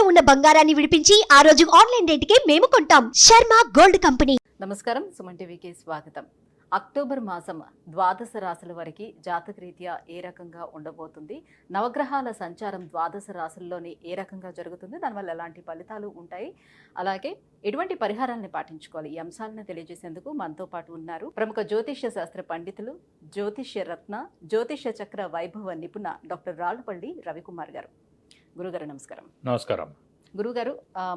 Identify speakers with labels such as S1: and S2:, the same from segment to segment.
S1: ఉన్న బంగారాన్ని విడిపించి ఆ రోజు ఆన్లైన్ రేటుకే మేము కొంటాం. Sharma gold company.
S2: నమస్కారం, సుమన్ టీవీకి స్వాగతం. అక్టోబర్ మాసం ద్వాదశ రాశుల వారికి జాతకరీత్యా ఏ రకంగా ఉండబోతుంది, నవగ్రహాల సంచారం ద్వాదశ రాశుల్లోని ఏ రకంగా జరుగుతుంది, దానివల్ల ఎలాంటి ఫలితాలు ఉంటాయి, అలాగే ఎటువంటి పరిహారాలను పాటించుకోవాలి, ఈ అంశాలను తెలియజేసేందుకు మనతో పాటు ఉన్నారు ప్రముఖ జ్యోతిష్య శాస్త్ర పండితులు, జ్యోతిష్య రత్న, జ్యోతిష్య చక్ర వైభవ నిపుణ డాక్టర్ రాళ్లపల్లి రవికుమార్ గారు. గురుగారు నమస్కారం.
S3: నమస్కారం.
S2: గురుగారు,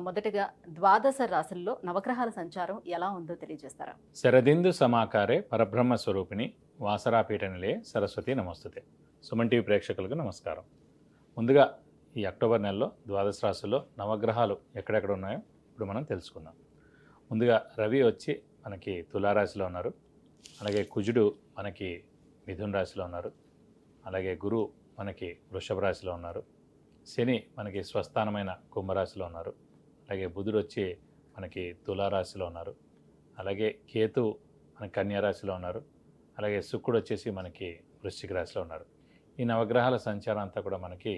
S2: మొదటగా ద్వాదశ రాశుల్లో నవగ్రహాల సంచారం ఎలా ఉందో తెలియజేస్తారా?
S3: శరదిందు సమాకారే పరబ్రహ్మ స్వరూపిణి వాసరాపీఠ నిలయే సరస్వతి నమస్తుతే. సుమన్ టీవీ ప్రేక్షకులకు నమస్కారం. ముందుగా ఈ అక్టోబర్ నెలలో ద్వాదశ రాశుల్లో నవగ్రహాలు ఎక్కడెక్కడ ఉన్నాయో ఇప్పుడు మనం తెలుసుకుందాం. ముందుగా రవి వచ్చి మనకి తులారాశిలో ఉన్నారు, అలాగే కుజుడు మనకి మిథున రాశిలో ఉన్నారు, అలాగే గురువు మనకి వృషభ రాశిలో ఉన్నారు, శని మనకి స్వస్థానమైన కుంభరాశిలో ఉన్నారు, అలాగే బుధుడు వచ్చి మనకి తులారాశిలో ఉన్నారు, అలాగే కేతు మనకి కన్యారాశిలో ఉన్నారు, అలాగే శుక్రుడు వచ్చేసి మనకి వృశ్చిక రాశిలో ఉన్నారు. ఈ నవగ్రహాల సంచారం అంతా కూడా మనకి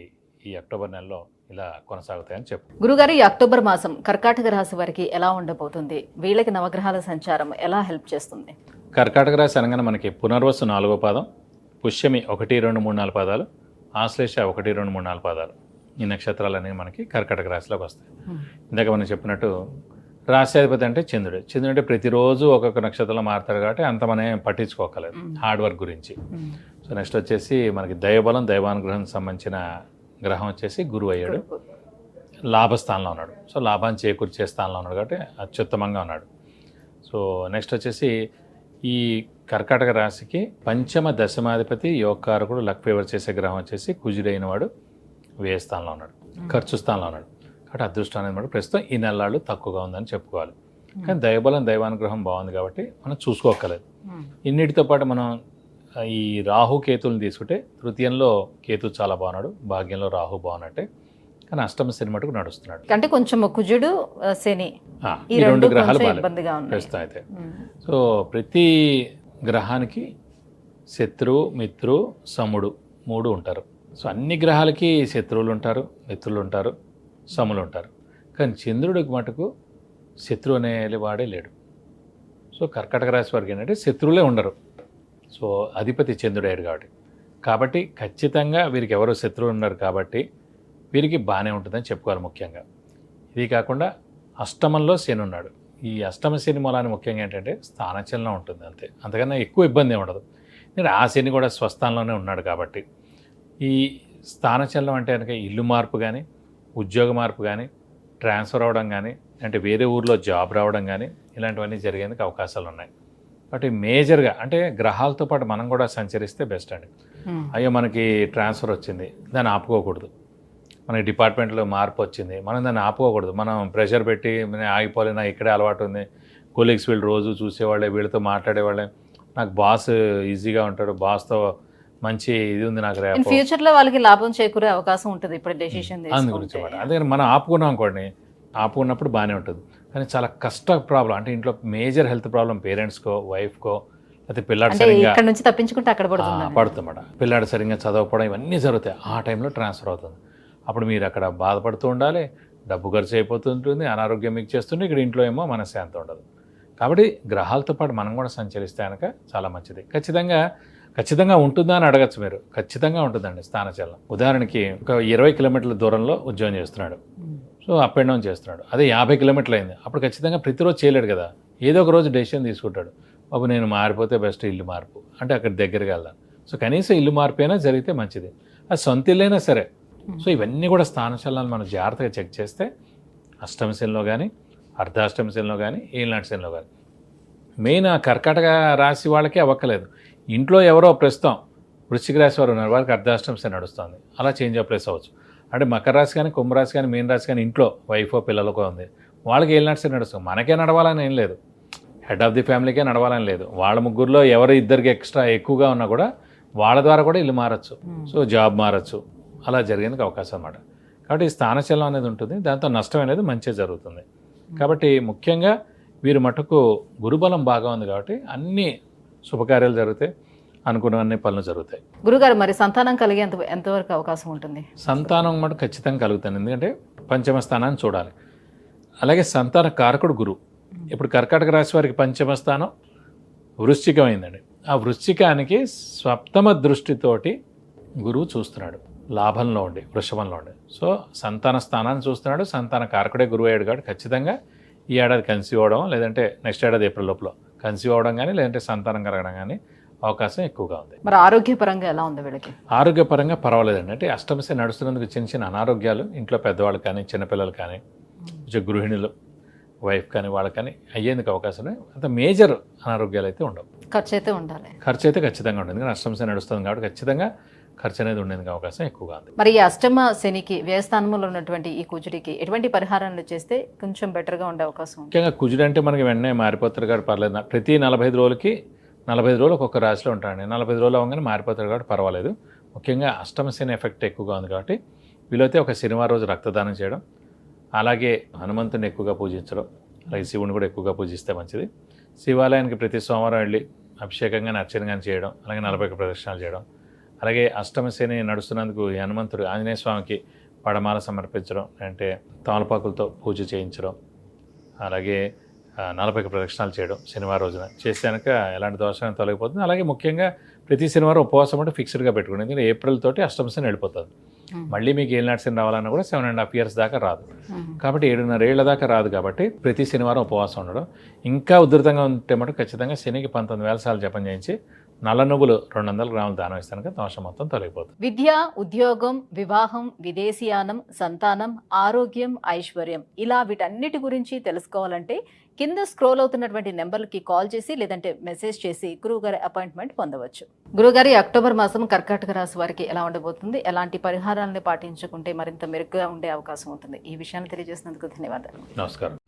S3: ఈ అక్టోబర్ నెలలో ఇలా కొనసాగుతాయని చెప్పు.
S2: గురుగారు, ఈ అక్టోబర్ మాసం కర్కాటక రాశి వారికి ఎలా ఉండబోతుంది? వీళ్ళకి నవగ్రహాల సంచారం ఎలా హెల్ప్ చేస్తుంది?
S3: కర్కాటక రాశి అనగానే మనకి పునర్వసు 4వ పాదం, పుష్యమి 1, 2, 3, 4 పాదాలు, ఆశ్లేష 1, 2, 3, 4 పాదాలు. ఈ నక్షత్రాలు అనేవి మనకి కర్కాటక రాశిలోకి వస్తాయి. ఇందాక మనం చెప్పినట్టు రాశ్యాధిపతి అంటే చంద్రుడు. చంద్రుడు అంటే ప్రతిరోజు ఒక్కొక్క నక్షత్రంలో మారుతాడు కాబట్టి అంత మనం పట్టించుకోకలేదు హార్డ్ వర్క్ గురించి. సో నెక్స్ట్ వచ్చేసి మనకి దైవబలం, దైవానుగ్రహం సంబంధించిన గ్రహం వచ్చేసి గురువు అయ్యాడు, లాభస్థానంలో ఉన్నాడు. సో లాభాన్ని చేకూర్చే స్థానంలో ఉన్నాడు కాబట్టి అత్యుత్తమంగా ఉన్నాడు. సో నెక్స్ట్ వచ్చేసి ఈ కర్కాటక రాశికి పంచమ దశమాధిపతి యోగకారకుడు లక్ ఫేవర్ చేసే గ్రహం వచ్చేసి కుజుడైన వాడు వ్యయ స్థానంలో ఉన్నాడు, ఖర్చు స్థానంలో ఉన్నాడు. కాబట్టి అదృష్టం అనేది కూడా ప్రస్తుతం ఈ నెలలు తక్కువగా ఉందని చెప్పుకోవాలి. కానీ దైవబలం, దైవానుగ్రహం బాగుంది కాబట్టి మనం చూసుకోకలేదు. ఇన్నిటితో పాటు మనం ఈ రాహు కేతువులను తీసుకుంటే తృతీయంలో కేతు చాలా బాగున్నాడు, భాగ్యంలో రాహు బాగున్నట్టే, కానీ అష్టమ శని మటుకు నడుస్తున్నాడు.
S2: అంటే కొంచెం కుజుడు శని
S3: ఈ 2 గ్రహాలు ప్రస్తుతం అయితే. సో ప్రతి గ్రహానికి శత్రువు, మిత్రువు, సముడు 3 ఉంటారు. సో అన్ని గ్రహాలకి శత్రువులు ఉంటారు, మిత్రులు ఉంటారు, సములు ఉంటారు. కానీ చంద్రుడికి మటుకు శత్రువు అనే వాడే లేడు. సో కర్కాటక రాశి వారికి ఏంటంటే శత్రువులే ఉండరు. సో అధిపతి చంద్రుడయ్యాడు కాబట్టి ఖచ్చితంగా వీరికి ఎవరో శత్రువులు ఉన్నారు కాబట్టి వీరికి బాగానే ఉంటుందని చెప్పుకోవాలి ముఖ్యంగా. ఇది కాకుండా అష్టమంలో శని ఉన్నాడు. ఈ అష్టమ శని మూలాన్ని ముఖ్యంగా ఏంటంటే స్థానచలనం ఉంటుంది, అంతే, అంతకన్నా ఎక్కువ ఇబ్బంది ఏమి ఉండదు. నేను ఆ శని కూడా స్వస్థానంలోనే ఉన్నాడు కాబట్టి ఈ స్థానచలనం అంటే కనుక ఇల్లు మార్పు కానీ, ఉద్యోగ మార్పు కానీ, ట్రాన్స్ఫర్ అవ్వడం కానీ, అంటే వేరే ఊర్లో జాబ్ రావడం కానీ ఇలాంటివన్నీ జరిగేందుకు అవకాశాలు ఉన్నాయి. కాబట్టి మేజర్గా అంటే గ్రహాలతో పాటు మనం కూడా సంచరిస్తే బెస్ట్ అండి. అయ్యో మనకి ట్రాన్స్ఫర్ వచ్చింది, దాన్ని ఆపుకోకూడదు. మనకి డిపార్ట్మెంట్లో మార్పు వచ్చింది, మనం దాన్ని ఆపుకోకూడదు. మనం ప్రెషర్ పెట్టి ఆగిపోలేనా, ఇక్కడే అలవాటు ఉంది, కొలీగ్స్ వీళ్ళు రోజు చూసేవాళ్ళే, వీళ్ళతో మాట్లాడేవాళ్ళే, నాకు బాస్ ఈజీగా ఉంటాడు, బాస్తో మంచి ఇది ఉంది, నాకు
S2: ఫ్యూచర్ లో వాళ్ళకి లాభం చేకూరే అవకాశం ఉంటుంది ఇప్పుడు డెసిషన్
S3: అందు గురించి. అదే మనం ఆపుకున్నాం అనుకోండి, ఆపుకున్నప్పుడు బాగానే ఉంటుంది. కానీ చాలా కష్ట ప్రాబ్లం అంటే ఇంట్లో మేజర్ హెల్త్ ప్రాబ్లం పేరెంట్స్కో, వైఫ్కో, లేకపోతే పిల్లాడు సరిగ్గా
S2: ఇక్కడ నుంచి తప్పించుకుంటే అక్కడ
S3: పడుతుందన్నమాట. పిల్లాడు సరిగ్గా చదవకపోవడం ఇవన్నీ జరుగుతాయి. ఆ టైంలో ట్రాన్స్ఫర్ అవుతుంది. అప్పుడు మీరు అక్కడ బాధపడుతూ ఉండాలి, డబ్బు ఖర్చు అయిపోతుంటుంది, అనారోగ్యం మీకు చేస్తుంటే ఇక్కడ ఇంట్లో ఏమో మనశ్శాంతి ఉండదు. కాబట్టి గ్రహాలతో పాటు మనం కూడా సంచరిస్తే కనుక చాలా మంచిది. ఖచ్చితంగా ఉంటుందా అని అడగచ్చు మీరు. ఖచ్చితంగా ఉంటుందండి స్థానచలనం. ఉదాహరణకి ఒక 20 కిలోమీటర్ల దూరంలో ఉద్యోగం చేస్తున్నాడు, సో అప్ అండ్ డౌన్ చేస్తున్నాడు. అదే 50 కిలోమీటర్లు అయింది, అప్పుడు ఖచ్చితంగా ప్రతిరోజు చేయలేడు కదా, ఏదో ఒక రోజు డెసిషన్ తీసుకుంటాడు, బాబు నేను మారిపోతే బెస్ట్ ఇల్లు మార్పు అంటే అక్కడ దగ్గరికి వెళ్దాను. సో కనీసం ఇల్లు మార్పు అయినా జరిగితే మంచిది, అది సొంత ఇల్లైనా సరే. సో ఇవన్నీ కూడా స్థానచలనాలు మనం జాగ్రత్తగా చెక్ చేస్తే అష్టమ శనిలో కానీ, అర్ధాష్టమ శనిలో కానీ, ఏలినాటి శనిలో కానీ, మెయిన్ కర్కాటక రాశి వాళ్ళకే అవ్వక్కలేదు. ఇంట్లో ఎవరో ప్రస్తుతం వృశ్చిక రాశి వారు ఉన్నారు, వారికి అర్ధాష్టమ శని నడుస్తుంది, అలా చేంజ్ ఆఫ్ ప్లేస్ అవ్వచ్చు. అంటే మకర రాశి కానీ, కుంభరాశి కానీ, మీన రాశి కానీ ఇంట్లో వైఫో పిల్లలకో ఉంది, వాళ్ళకి ఏలినాటి శని నడుస్తుంది. మనకే నడవాలని ఏం లేదు, హెడ్ ఆఫ్ ది ఫ్యామిలీకే నడవాలని లేదు. వాళ్ళ ముగ్గురులో ఎవరు ఇద్దరికి ఎక్కువగా ఉన్నా కూడా వాళ్ళ ద్వారా కూడా ఇల్లు మారచ్చు, సో జాబ్ మారచ్చు, అలా జరిగేందుకు అవకాశం అన్నమాట. కాబట్టి ఈ స్థానచలనం అనేది ఉంటుంది, దాంతో నష్టం అనేది మంచిగా జరుగుతుంది. కాబట్టి ముఖ్యంగా వీరు మటుకు గురుబలం బాగా ఉంది కాబట్టి అన్ని శుభకార్యాలు జరుగుతాయి, అనుకున్నవన్నీ పనులు జరుగుతాయి.
S2: గురుగారు, మరి సంతానం కలిగే ఎంతవరకు అవకాశం ఉంటుంది?
S3: సంతానం మటు ఖచ్చితంగా కలుగుతుంది. ఎందుకంటే పంచమ స్థానాన్ని చూడాలి. అలాగే సంతాన కారకుడు గురువు. ఇప్పుడు కర్కాటక రాశి వారికి పంచమ స్థానం వృశ్చికం అయిందండి. ఆ వృశ్చికానికి సప్తమ దృష్టితోటి గురువు చూస్తున్నాడు, లాభంలో ఉండి, వృషభంలో ఉండి. సో సంతాన స్థానాన్ని చూస్తున్నాడు, సంతాన కారకుడే గురువు అయ్యాడు. కాబట్టి ఖచ్చితంగా ఈ ఏడాది కన్సీవ్ అవడం, లేదంటే నెక్స్ట్ ఏడాది ఏప్రిల్ లోపల కన్సీవ్ అవడం కానీ, లేదంటే సంతానం కలగడం కానీ అవకాశం ఎక్కువగా ఉంది.
S2: మరి ఆరోగ్యపరంగా ఎలా ఉంది వీళ్ళకి?
S3: ఆరోగ్యపరంగా పర్వాలేదండి. అంటే అష్టమశ నడుస్తున్నందుకు చిన్న చిన్న అనారోగ్యాలు ఇంట్లో పెద్దవాళ్ళు కానీ, చిన్నపిల్లలు కానీ, కొంచెం గృహిణులు, వైఫ్ కానీ, వాళ్ళకి కానీ అయ్యేందుకు అవకాశం ఉంది. అంత మేజర్ అనారోగ్యాలు అయితే ఉండవు.
S2: ఖర్చు అయితే ఉండాలి.
S3: ఖర్చు అయితే ఖచ్చితంగా ఉండదు, కానీ అష్టమశ నడుస్తుంది కాబట్టి ఖచ్చితంగా ఖర్చు అనేది ఉండేందుకు అవకాశం ఎక్కువగా ఉంది.
S2: మరి ఈ అష్టమ శనికి వ్యయస్థానంలో ఉన్నటువంటి ఈ కుజుడికి ఎటువంటి పరిహారాలు చేస్తే కొంచెం బెటర్గా ఉండే అవకాశం ఉంది?
S3: ముఖ్యంగా కుజుడు అంటే మనకి వెంటనే మారిపోతారు కాబట్టి పర్లేదు. ప్రతి 45 రోజులకి 45 రోజులు ఒక్కొక్క రాశిలో ఉంటాయండి. 45 రోజులు అవగానే మారిపోతారు కాబట్టి పర్వాలేదు. ముఖ్యంగా అష్టమ శని ఎఫెక్ట్ ఎక్కువగా ఉంది కాబట్టి వీలైతే ఒక శనివారం రోజు రక్తదానం చేయడం, అలాగే హనుమంతుని ఎక్కువగా పూజించడం, అలాగే శివుని కూడా ఎక్కువగా పూజిస్తే మంచిది. శివాలయానికి ప్రతి సోమవారం వెళ్ళి అభిషేకం కానీ అర్చన కానీ చేయడం, అలాగే 40 ప్రదక్షిణాలు చేయడం, అలాగే అష్టమ శని నడుస్తున్నందుకు ఈ హనుమంతుడు ఆంజనేయ స్వామికి పడమాల సమర్పించడం, అంటే తమలపాకులతో పూజ చేయించడం, అలాగే 40 ప్రదక్షిణాలు చేయడం శనివారం రోజున చేస్తే కనుక ఎలాంటి దోషం తొలగిపోతుంది. అలాగే ముఖ్యంగా ప్రతి శనివారం ఉపవాసం అంటే ఫిక్స్డ్గా పెట్టుకోండి. ఎందుకంటే ఏప్రిల్ తోటి అష్టమ శని వెళ్ళిపోతుంది. మళ్ళీ మీకు ఏలినాటి శని రావాలన్నా కూడా 7.5 years దాకా రాదు. కాబట్టి 7.5 ఏళ్ల దాకా రాదు. కాబట్టి ప్రతి శనివారం ఉపవాసం ఉండడం. ఇంకా ఉధృతంగా ఉంటే మటు ఖచ్చితంగా శనికి 19,000 సార్లు జపం చేయించి నల్ల నువ్వులు 200 గ్రాములు దానం ఇస్తాను, దోషం మొత్తం తొలగిపోతుంది.
S2: విద్య, ఉద్యోగం, వివాహం, విదేశీయానం, సంతానం, ఆరోగ్యం, ఐశ్వర్యం, ఇలా వీటన్నిటి గురించి తెలుసుకోవాలంటే కింద స్క్రోల్ అవుతున్నటువంటి నెంబర్లకి కాల్ చేసి లేదంటే మెసేజ్ చేసి గురువుగారి అపాయింట్మెంట్ పొందవచ్చు. గురువుగారి అక్టోబర్ మాసం కర్కాటక రాశి వారికి ఎలా ఉండబోతుంది, ఎలాంటి పరిహారాలను పాటించుకుంటే మరింత మెరుగ్గా ఉండే అవకాశం ఉంటుంది, ఈ విషయాన్ని తెలియజేసినందుకు ధన్యవాదాలు.
S3: నమస్కారం.